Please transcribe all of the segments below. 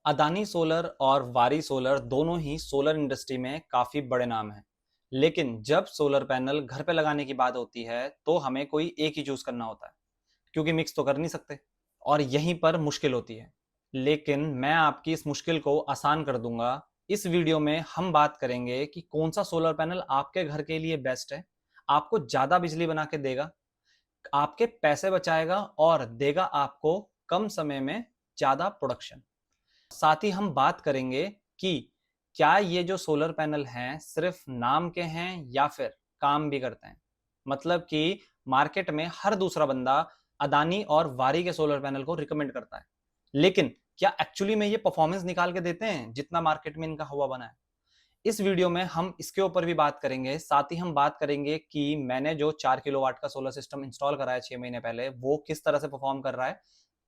Adani solar और वारी solar दोनों ही सोलर इंडस्ट्री में काफी बड़े नाम हैं। लेकिन जब सोलर पैनल घर पे लगाने की बात होती है तो हमें कोई एक ही चूज करना होता है, क्योंकि मिक्स तो कर नहीं सकते और यहीं पर मुश्किल होती है। लेकिन मैं आपकी इस मुश्किल को आसान कर दूंगा। इस वीडियो में हम बात करेंगे कि कौन सा सोलर पैनल आपके घर के लिए बेस्ट है, आपको ज्यादा बिजली बना के देगा, आपके पैसे बचाएगा और देगा आपको कम समय में ज्यादा प्रोडक्शन। साथ ही हम बात करेंगे कि क्या ये जो सोलर पैनल हैं सिर्फ नाम के हैं या फिर काम भी करते हैं। मतलब कि मार्केट में हर दूसरा बंदा अदानी और वारी के सोलर पैनल को रिकमेंड करता है, लेकिन क्या एक्चुअली में ये परफॉर्मेंस निकाल के देते हैं जितना मार्केट में इनका हवा बना है। इस वीडियो में हम इसके ऊपर भी बात करेंगे। साथ ही हम बात करेंगे कि मैंने जो 4 किलोवाट का सोलर सिस्टम इंस्टॉल कराया 6 महीने पहले, वो किस तरह से परफॉर्म कर रहा है,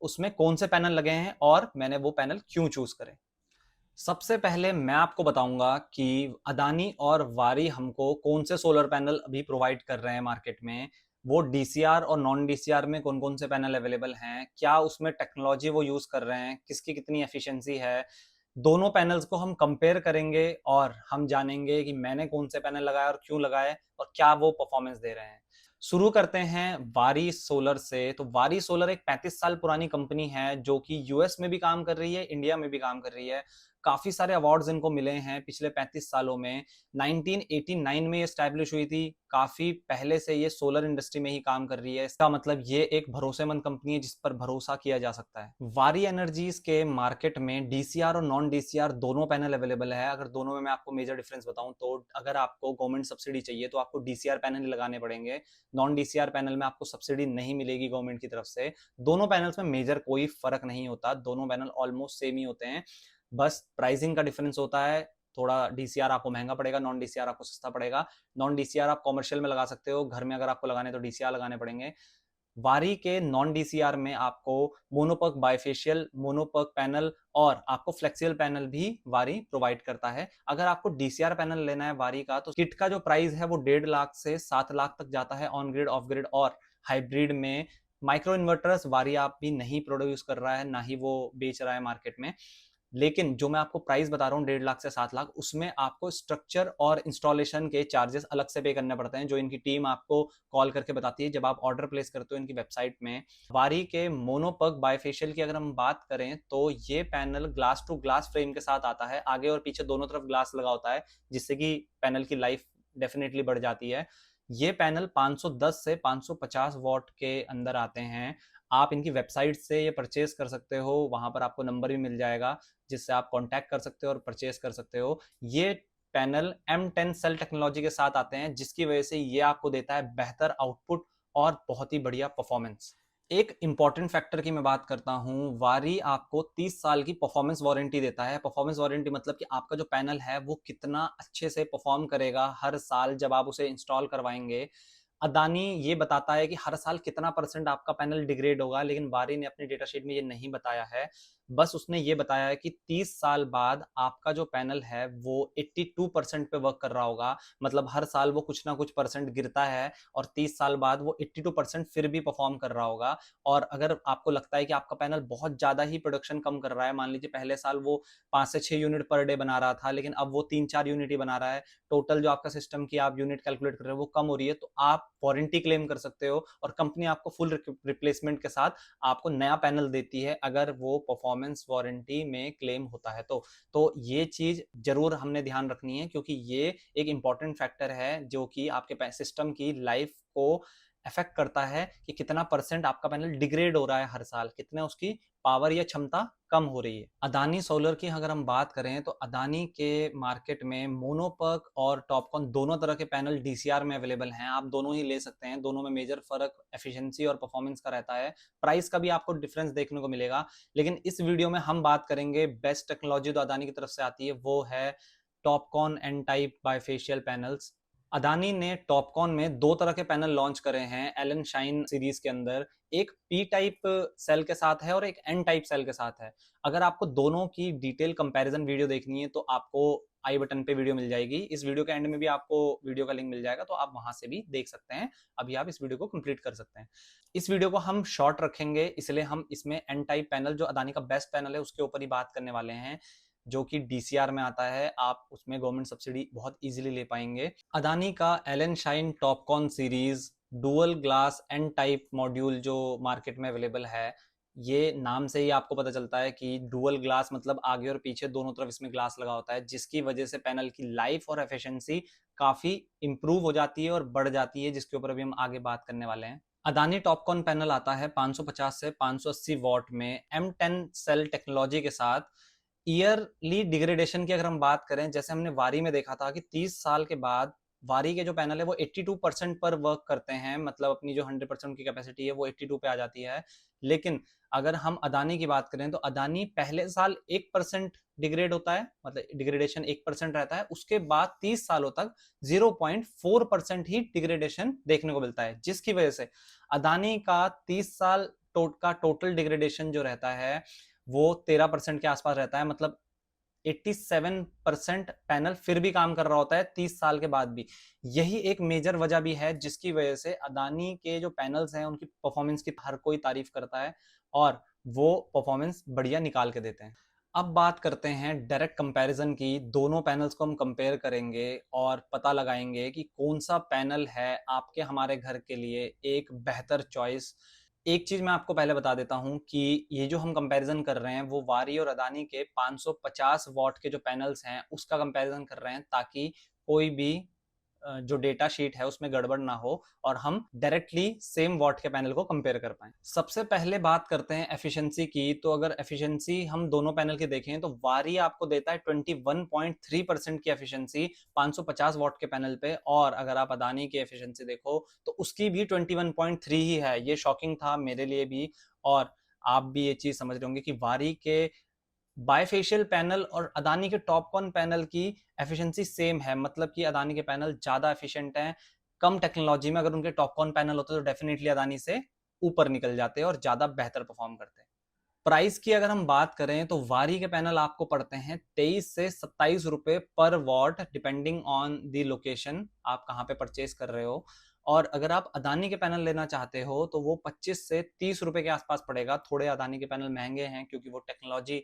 उसमें कौन से पैनल लगे हैं और मैंने वो पैनल क्यों चूज करे। सबसे पहले मैं आपको बताऊंगा कि अदानी और वारी हमको कौन से सोलर पैनल अभी प्रोवाइड कर रहे हैं मार्केट में, वो डीसीआर और नॉन डीसीआर में कौन कौन से पैनल अवेलेबल हैं, क्या उसमें टेक्नोलॉजी वो यूज कर रहे हैं, किसकी कितनी एफिशिएंसी है। दोनों पैनल्स को हम कंपेयर करेंगे और हम जानेंगे कि मैंने कौन से पैनल लगाए और क्यों लगाए और क्या वो परफॉर्मेंस दे रहे हैं। शुरू करते हैं वारी सोलर से। तो वारी सोलर एक 35 साल पुरानी कंपनी है जो कि यूएस में भी काम कर रही है, इंडिया में भी काम कर रही है। काफी सारे अवार्ड्स इनको मिले हैं पिछले 35 सालों में। 1989 में ये स्टैब्लिश हुई थी। काफी पहले से ये सोलर इंडस्ट्री में ही काम कर रही है। इसका मतलब ये एक भरोसेमंद कंपनी है जिस पर भरोसा किया जा सकता है। वारी एनर्जीज के मार्केट में डीसीआर और नॉन डीसीआर दोनों पैनल अवेलेबल है। अगर दोनों में मैं आपको मेजर डिफरेंस बताऊं तो अगर आपको गवर्नमेंट सब्सिडी चाहिए तो आपको डीसीआर पैनल लगाने पड़ेंगे। नॉन डीसीआर पैनल में आपको सब्सिडी नहीं मिलेगी गवर्नमेंट की तरफ से। दोनों पैनल्स में मेजर कोई फर्क नहीं होता, दोनों पैनल ऑलमोस्ट सेम ही होते हैं। बस प्राइसिंग का डिफरेंस होता है। थोड़ा डीसीआर आपको महंगा पड़ेगा, नॉन डीसीआर आपको सस्ता पड़ेगा। नॉन डीसीआर आप कॉमर्शियल में लगा सकते हो, घर में अगर आपको लगाने तो डीसीआर लगाने पड़ेंगे। वारी के नॉन डीसीआर में आपको मोनोपर्क बाइफेशियल, मोनोपर्क पैनल और आपको फ्लेक्सिबल पैनल भी वारी प्रोवाइड करता है। अगर आपको डीसीआर पैनल लेना है वारी का तो किट का जो प्राइस है वो 1.5 लाख से 7 लाख तक जाता है ऑन ग्रिड, ऑफ ग्रिड और हाइब्रिड में। माइक्रो इन्वर्टर्स वारी आप भी नहीं प्रोड्यूस कर रहा है, ना ही वो बेच रहा है मार्केट में। लेकिन जो मैं आपको प्राइस बता रहा हूँ 1.5 लाख से 7 लाख, उसमें आपको स्ट्रक्चर और इंस्टॉलेशन के चार्जेस अलग से पे करने पड़ते हैं, जो इनकी टीम आपको कॉल करके बताती है जब आप ऑर्डर प्लेस करते हो इनकी वेबसाइट में। वारी के मोनोपर्क बायफेशियल की अगर हम बात करें तो ये panel glass to glass frame के साथ आता है। आगे और पीछे दोनों तरफ ग्लास लगा होता है, जिससे कि पैनल की लाइफ डेफिनेटली बढ़ जाती है। ये पैनल 510 से 550 वॉट के अंदर आते हैं। आप इनकी वेबसाइट से ये परचेज कर सकते हो, वहां पर आपको नंबर भी मिल जाएगा जिससे आप कांटेक्ट कर सकते हो और परचेज कर सकते हो। ये पैनल M10 सेल टेक्नोलॉजी के साथ आते हैं, जिसकी वजह से ये आपको देता है बेहतर आउटपुट और बहुत ही बढ़िया परफॉर्मेंस। एक इंपॉर्टेंट फैक्टर की मैं बात करता हूं, वारी आपको 30 साल की परफॉर्मेंस वारंटी देता है। परफॉर्मेंस वारंटी मतलब कि आपका जो पैनल है वो कितना अच्छे से परफॉर्म करेगा हर साल जब आप उसे इंस्टॉल करवाएंगे। अदानी ये बताता है कि हर साल कितना परसेंट आपका पैनल डिग्रेड होगा, लेकिन वारी ने अपनी डेटा शीट में ये नहीं बताया है। बस उसने ये बताया है कि 30 साल बाद आपका जो पैनल है वो 82% पे वर्क कर रहा होगा। मतलब हर साल वो कुछ ना कुछ परसेंट गिरता है और 30 साल बाद वो 82% फिर भी परफॉर्म कर रहा होगा। और अगर आपको लगता है कि आपका पैनल बहुत ज्यादा ही प्रोडक्शन कम कर रहा है, मान लीजिए पहले साल वो 5 से 6 यूनिट पर डे बना रहा था लेकिन अब वो 3-4 यूनिट ही बना रहा है, टोटल जो आपका सिस्टम की आप यूनिट कैलकुलेट कर रहे हो वो कम हो रही है, तो आप वारंटी क्लेम कर सकते हो और कंपनी आपको फुल रिप्लेसमेंट के साथ आपको नया पैनल देती है अगर वो परफॉर्मेंस वारंटी में क्लेम होता है तो ये चीज जरूर हमने ध्यान रखनी है, क्योंकि ये एक इंपॉर्टेंट फैक्टर है जो कि आपके सिस्टम की लाइफ को अफेक्ट करता है कि कितना परसेंट आपका पैनल डिग्रेड हो रहा है हर साल, कितने उसकी पावर या क्षमता कम हो रही है। अदानी सोलर की अगर हम बात करें तो अदानी के मार्केट में मोनोपर्क और टॉपकॉन दोनों तरह के पैनल डीसीआर में अवेलेबल हैं। आप दोनों ही ले सकते हैं, दोनों में मेजर फर्क एफिशिएंसी और परफॉर्मेंस का रहता है। प्राइस का भी आपको डिफरेंस देखने को मिलेगा। लेकिन इस वीडियो में हम बात करेंगे बेस्ट टेक्नोलॉजी जो अदानी की तरफ से आती है, वो है TOPCon N type bifacial panels. Adani ने टॉपकॉन में दो तरह के पैनल लॉन्च करे हैं एलन शाइन सीरीज के अंदर। एक पी टाइप सेल के साथ है और एक एन टाइप सेल के साथ है। अगर आपको दोनों की डिटेल कंपैरिजन वीडियो देखनी है तो आपको आई बटन पे वीडियो मिल जाएगी। इस वीडियो के एंड में भी आपको वीडियो का लिंक मिल जाएगा, तो आप वहां से भी देख सकते हैं। अभी आप इस वीडियो को कंप्लीट कर सकते हैं। इस वीडियो को हम शॉर्ट रखेंगे, इसलिए हम इसमें एन टाइप पैनल जो अदानी का बेस्ट पैनल है उसके ऊपर ही बात करने वाले हैं, जो कि डीसीआर में आता है। आप उसमें गवर्नमेंट सब्सिडी बहुत इजीली ले पाएंगे। अदानी का Elan Shine TOPCon series dual glass N type module जो मार्केट में अवेलेबल है, ये नाम से ही आपको पता चलता है कि डुअल ग्लास मतलब आगे और पीछे दोनों तरफ इसमें ग्लास लगा होता है, जिसकी वजह से पैनल की लाइफ और एफिशिएंसी काफी इंप्रूव हो जाती है और बढ़ जाती है, जिसके ऊपर अभी हम आगे बात करने वाले हैं। अदानी टॉपकॉन पैनल आता है 550 से 580 वॉट में M10 सेल टेक्नोलॉजी के साथ। ईयरली डिग्रेडेशन की अगर हम बात करें, जैसे हमने वारी में देखा था कि 30 साल के बाद वारी के जो पैनल है वो 82% पर वर्क करते हैं, मतलब अपनी जो 100% की कैपेसिटी है वो 82 पे आ जाती है। लेकिन अगर हम अदानी की बात करें तो अदानी पहले साल 1% डिग्रेड होता है, मतलब डिग्रेडेशन 1% रहता है। उसके बाद 30 सालों तक 0.4% ही डिग्रेडेशन देखने को मिलता है, जिसकी वजह से अदानी का 30 साल का टोटल डिग्रेडेशन जो रहता है वो 13% के आसपास रहता है। मतलब 87% पैनल फिर भी काम कर रहा होता है 30 साल के बाद भी। यही एक मेजर वजह भी है जिसकी वजह से अदानी के जो पैनल्स हैं उनकी परफॉर्मेंस की हर कोई तारीफ करता है और वो परफॉर्मेंस बढ़िया निकाल के देते हैं। अब बात करते हैं डायरेक्ट कंपैरिजन की। दोनों पैनल्स को हम कंपेयर करेंगे और पता लगाएंगे कि कौन सा पैनल है आपके हमारे घर के लिए एक बेहतर चॉइस। एक चीज मैं आपको पहले बता देता हूं कि ये जो हम कंपैरिजन कर रहे हैं वो वारी और अदानी के 550 वॉट के जो पैनल्स हैं उसका कंपैरिजन कर रहे हैं, ताकि कोई भी जो डेटा शीट है उसमें गड़बड़ ना हो और हम डायरेक्टली सेम वॉट के पैनल को कंपेयर कर पाए। सबसे पहले बात करते हैं एफिशिएंसी की। तो अगर एफिशिएंसी हम दोनों पैनल की देखें तो वारी आपको देता है 21.3% की एफिशिएंसी 550 वॉट के पैनल पे, और अगर आप अदानी की एफिशिएंसी देखो तो उसकी भी 21.3 ही है। ये शॉकिंग था मेरे लिए भी, और आप भी ये चीज समझ रहे होंगे कि वारी के बायफेशियल पैनल और अदानी के टॉपकॉन पैनल की एफिशिएंसी सेम है। मतलब कि अदानी के पैनल ज्यादा एफिशिएंट हैं कम टेक्नोलॉजी में। अगर उनके टॉपकॉन पैनल होते तो डेफिनेटली अदानी से ऊपर निकल जाते और ज्यादा बेहतर परफॉर्म करते। प्राइस की अगर हम बात करें तो वारी के पैनल आपको पड़ते हैं 23 से 27 रुपए पर what, depending on the location आप कहाँ पे परचेज कर रहे हो। और अगर आप अदानी के पैनल लेना चाहते हो तो वो 25 से 30 रुपए के आसपास पड़ेगा। थोड़े अदानी के पैनल महंगे हैं क्योंकि वो टेक्नोलॉजी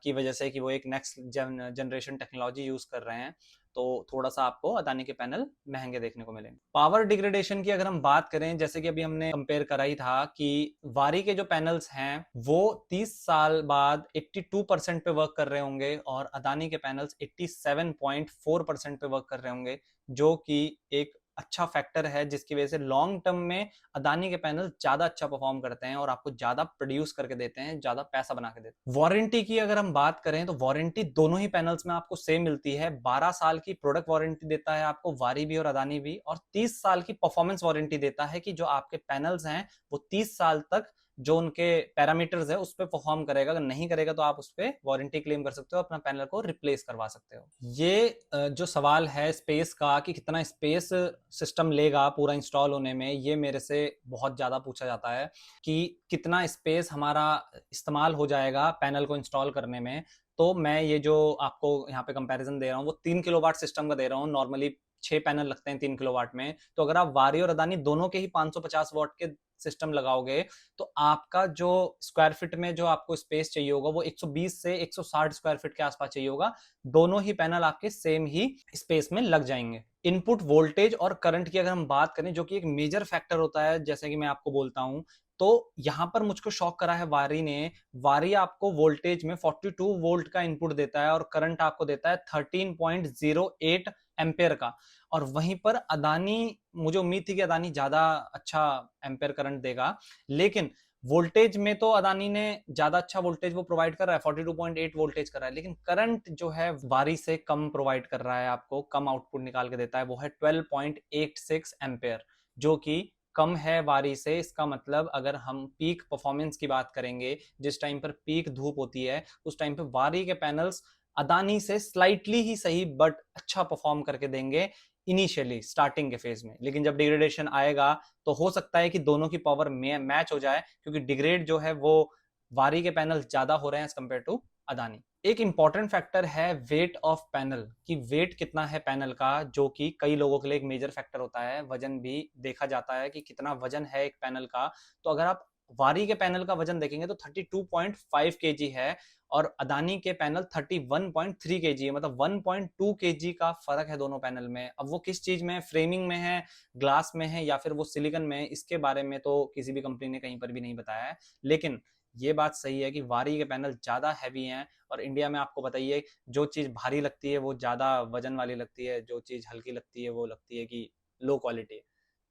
की वजह से कि वो एक नेक्स्ट जनरेशन टेक्नोलॉजी यूज कर रहे हैं, तो थोड़ा सा आपको अदानी के पैनल महंगे देखने को मिलेंगे। पावर डिग्रेडेशन की अगर हम बात करें, जैसे कि अभी हमने कंपेयर करा ही था कि वारी के जो पैनल्स हैं वो 30 साल बाद 82% पे वर्क कर रहे होंगे और अदानी के पैनल्स 87.4% पे वर्क कर रहे होंगे, जो कि एक अच्छा फैक्टर है जिसकी वजह से लॉन्ग टर्म में अदानी के पैनल ज्यादा अच्छा परफॉर्म करते हैं और आपको ज्यादा प्रोड्यूस करके देते हैं, ज्यादा पैसा बना के देते हैं। वारंटी की अगर हम बात करें तो वारंटी दोनों ही पैनल्स में आपको सेम मिलती है। 12 साल की प्रोडक्ट वारंटी देता है आपको वारी भी और अदानी भी, और 30 साल की परफॉर्मेंस वारंटी देता है कि जो आपके पैनल्स हैं वो 30 साल तक जो उनके पैरामीटर्स है उस पर परफॉर्म करेगा। अगर नहीं करेगा तो आप उस पर वारंटी क्लेम कर सकते हो, अपना पैनल को रिप्लेस करवा सकते हो। ये जो सवाल है स्पेस का कि कितना स्पेस सिस्टम लेगा पूरा इंस्टॉल होने में, ये मेरे से बहुत ज़्यादा पूछा जाता है कि कितना स्पेस हमारा इस्तेमाल हो जाएगा पैनल को इंस्टॉल करने में। तो मैं ये जो आपको यहाँ पे कंपैरिजन दे रहा हूँ वो 3 किलोवाट सिस्टम का दे रहा हूँ। नॉर्मली 6 पैनल लगते हैं 3 किलोवाट में, तो अगर आप वारी और अदानी दोनों के ही 550 वॉट के सिस्टम लगाओगे तो आपका जो स्क्वायर फीट में जो आपको स्पेस चाहिए होगा वो 120 से 160 स्क्वायर फीट के आसपास चाहिए होगा। दोनों ही पैनल आपके सेम ही स्पेस में लग जाएंगे। इनपुट वोल्टेज और करंट की अगर हम बात करें, जो कि एक मेजर फैक्टर होता है, जैसे कि मैं आपको बोलता हूं, तो यहां पर मुझको शॉक करा है वारी ने। वारी आपको वोल्टेज में 42 वोल्ट का इनपुट देता है और करंट आपको देता है 13.08 एम्पेयर का। और वहीं पर अदानी, मुझे उम्मीद थी कि अदानी ज्यादा अच्छा एम्पेयर करंट देगा, लेकिन वोल्टेज में तो अदानी ने ज्यादा अच्छा वोल्टेज वो प्रोवाइड कर रहा है, 42.8 वोल्टेज कर रहा है, लेकिन करंट जो है वारी से कम प्रोवाइड कर रहा है, आपको कम आउटपुट निकाल के देता है। वो है 12.86 एम्पेयर, जो कि कम है वारी से। इसका मतलब अगर हम पीक परफॉर्मेंस की बात करेंगे, जिस टाइम पर पीक धूप होती है उस टाइम पर वारी के पैनल्स अदानी से स्लाइटली ही सही बट अच्छा परफॉर्म करके देंगे। इनिशियली स्टार्टिंग के फेज में, लेकिन जब डिग्रेडेशन आएगा तो हो सकता है कि दोनों की पावर मैच हो जाए, क्योंकि डिग्रेड जो है वो वारी के पैनल ज्यादा हो रहे हैं एज कम्पेयर टू अदानी। एक इंपॉर्टेंट फैक्टर है वेट ऑफ पैनल, कि वेट कितना है पैनल का, जो कि कई लोगों के लिए एक मेजर फैक्टर होता है। वजन भी देखा जाता है कि कितना वजन है एक पैनल का। तो अगर आप वारी के पैनल का वजन देखेंगे तो 32.5 केजी है और अदानी के पैनल 31.3 केजी है, मतलब 1.2 केजी का फर्क है दोनों पैनल में। अब वो किस चीज में, फ्रेमिंग में है, ग्लास में है, या फिर वो सिलिकॉन में है, इसके बारे में तो किसी भी कंपनी ने कहीं पर भी नहीं बताया है। लेकिन ये बात सही है कि वारी के पैनल ज्यादा हैवी हैं, और इंडिया में आपको बताइए जो चीज भारी लगती है वो ज्यादा वजन वाली लगती है, जो चीज हल्की लगती है वो लगती है कि लो क्वालिटी।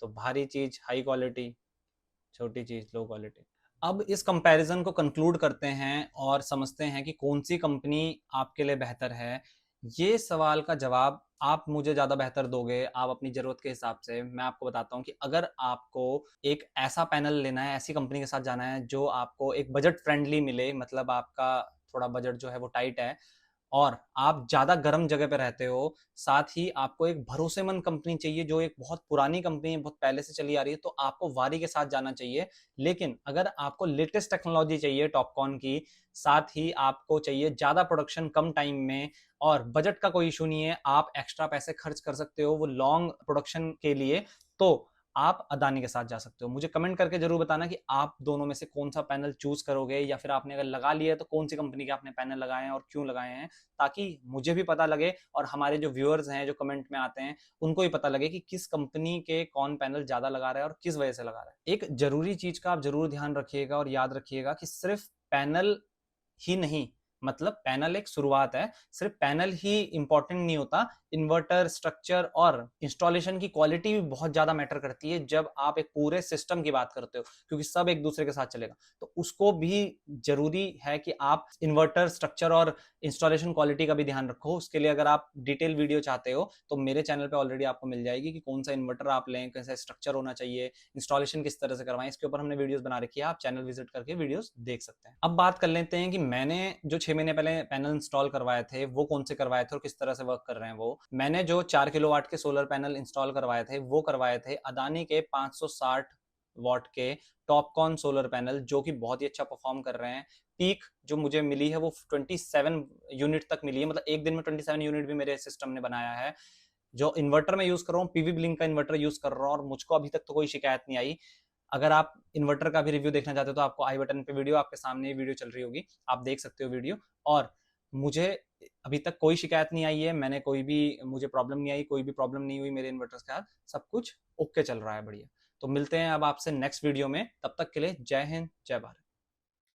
तो भारी चीज हाई क्वालिटी, छोटी चीज लो क्वालिटी। अब इस कंपैरिजन को कंक्लूड करते हैं और समझते हैं कि कौन सी कंपनी आपके लिए बेहतर है। ये सवाल का जवाब आप मुझे ज्यादा बेहतर दोगे, आप अपनी जरूरत के हिसाब से। मैं आपको बताता हूँ कि अगर आपको एक ऐसा पैनल लेना है, ऐसी कंपनी के साथ जाना है जो आपको एक बजट फ्रेंडली मिले, मतलब आपका थोड़ा बजट जो है वो टाइट है, और आप ज्यादा गर्म जगह पे रहते हो, साथ ही आपको एक भरोसेमंद कंपनी चाहिए जो एक बहुत पुरानी कंपनी है, बहुत पहले से चली आ रही है, तो आपको वारी के साथ जाना चाहिए। लेकिन अगर आपको लेटेस्ट टेक्नोलॉजी चाहिए टॉपकॉन की, साथ ही आपको चाहिए ज्यादा प्रोडक्शन कम टाइम में, और बजट का कोई इशू नहीं है, आप एक्स्ट्रा पैसे खर्च कर सकते हो वो लॉन्ग प्रोडक्शन के लिए, तो आप अदानी के साथ जा सकते हो। मुझे कमेंट करके जरूर बताना कि आप दोनों में से कौन सा पैनल चूज करोगे, या फिर आपने अगर लगा लिया है तो कौन सी कंपनी के आपने पैनल लगाए हैं और क्यों लगाए हैं, ताकि मुझे भी पता लगे और हमारे जो व्यूअर्स हैं जो कमेंट में आते हैं उनको भी पता लगे कि किस कंपनी के कौन पैनल ज्यादा लगा रहा है और किस वजह से लगा रहा है। एक जरूरी चीज का आप जरूर ध्यान रखिएगा और याद रखिएगा कि सिर्फ पैनल ही नहीं, मतलब पैनल एक शुरुआत है, सिर्फ पैनल ही इंपॉर्टेंट नहीं होता, इन्वर्टर, स्ट्रक्चर और इंस्टॉलेशन की क्वालिटी भी बहुत ज्यादा मैटर करती है जब आप एक पूरे सिस्टम की बात करते हो, क्योंकि सब एक दूसरे के साथ चलेगा। तो उसको भी जरूरी है कि आप इन्वर्टर, स्ट्रक्चर और इंस्टॉलेशन क्वालिटी का भी ध्यान रखो। उसके लिए अगर आप डिटेल वीडियो चाहते हो तो मेरे चैनल पे ऑलरेडी आपको मिल जाएगी कि कौन सा इन्वर्टर आप लें, कैसा स्ट्रक्चर होना चाहिए, इंस्टॉलेशन किस तरह से करवाएं, इसके ऊपर हमने वीडियोस बना रखी है, आप चैनल विजिट करके वीडियोस देख सकते हैं। अब बात कर लेते हैं कि मैंने जो 6 महीने पहले पैनल इंस्टॉल करवाए थे वो कौन से करवाए थे और किस तरह से वर्क कर रहे हैं वो। मैंने जो 4 किलोवाट के सोलर पैनल इंस्टॉल करवाए थे वो करवाए थे अदानी के 560 वॉट के टॉपकॉन सोलर पैनल, जो कि बहुत ही अच्छा परफॉर्म कर रहे हैं। पीक जो मुझे मिली है वो 27 यूनिट तक मिली है, मतलब एक दिन में 27 यूनिट भी मेरे सिस्टम ने बनाया है। जो इन्वर्टर में यूज कर रहा हूँ, पीवी ब्लिंक का इन्वर्टर यूज कर रहा हूँ, और मुझको अभी तक तो कोई शिकायत नहीं आई। अगर आप इन्वर्टर का भी रिव्यू देखना चाहते हो तो आपको आई बटन पे वीडियो, आपके सामने वीडियो चल रही होगी, आप देख सकते हो वीडियो। और मुझे अभी तक कोई शिकायत नहीं आई है, मैंने कोई भी, मुझे प्रॉब्लम नहीं आई, कोई भी प्रॉब्लम नहीं हुई मेरे इन्वर्टर के साथ, सब कुछ ओके चल रहा है, बढ़िया। तो मिलते हैं अब आपसे नेक्स्ट वीडियो में, तब तक के लिए जय हिंद, जय भारत।